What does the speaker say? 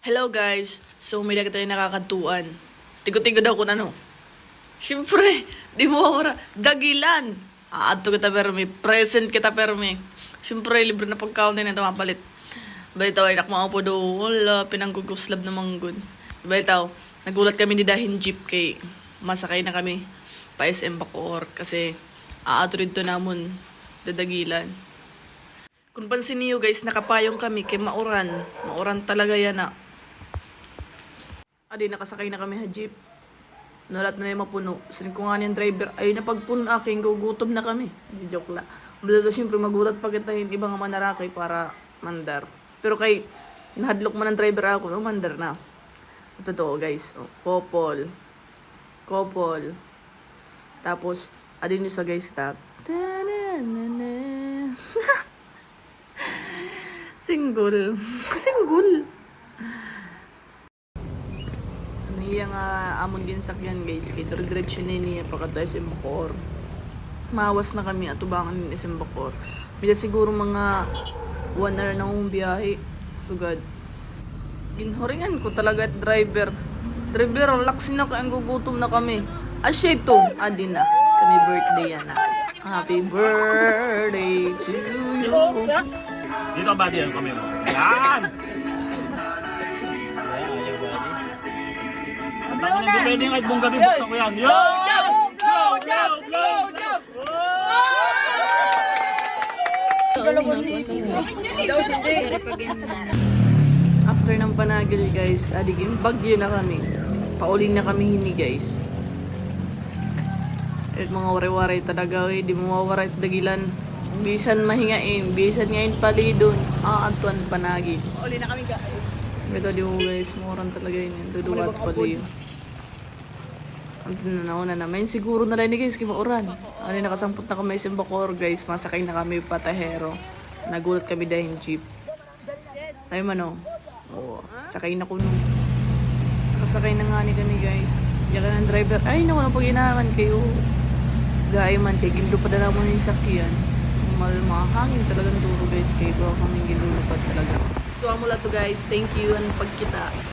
Hello guys! So may tayo nakakatuan. Tigo-tigo daw ko na no. Siyempre, di mo wala. Dagilan! Ato kita permi. Present kita permi. Siyempre, libre na pagkaon din ito mapalit. Baitaw ay nakmao po do. Wala, pinangguguslab na manggod. Baitaw, nagulat kami ni dahin jeep kay masakay na kami pa SM Bacoor kasi aato rin namon dadagilan. Kung pansin niyo guys, nakapayong kami kay Mauran. Mauran talaga yan Adi, nakasakay na kami sa jeep. Nalat na yung mapuno. Sarin ko nga niyang driver, ay napagpuno aking gugutom na kami. Hindi joke la. Mula siyempre magulat pa kita yung ibang manarakay para mandar. Pero kay nahadlok man ng driver ako, no, mandar na. Totoo guys. Couple. Tapos, adi nyo sa guys kita. Single. Niya nga amon din sakyan guys kay diretso na niya pagka SM Bacoor. Mawas na kami at tubangan din SM Bacoor. Bila siguro mga 1 hour na akong biyahe. Sugad. Ginhoringan ko talaga at driver. Driver, laksin na kayang gugutom na kami. Asya ito. Adi na. Kami birthday yan na. Happy birthday to you. Dito ba diyan kami mo? Yan! Ako na pwede nga itong gabi buksan ko yan. Yo! After ng panagil guys, adigin bagyo na kami. Pauling na kami hini guys. At mga wari-wari talaga di mo mawawaray dagilan. Bisan mahingain, bisan ngayon palidon. Antuan panagil. Uli na kami guys. Ito di mo guys, moran talaga yun. Duduwat pali. Ang tinanaw na namin. Siguro na lang ni guys, kay Mauran. Ano nakasampot na kami sa Bacoor guys. Masakay na kami patahero. Nagulat kami dahil jeep. Tayo man o. Oo, sakay na ko nung. Nakasakay na nga ni kami guys. Yakan ng driver. Ay, naku na pag-inaman kayo. Gaya man, kay gindo pa na mo yung sakyan. Mahangin talagang duro guys. Kaya ba kami ginulupad talaga. So, amula to guys. Thank you and pagkita.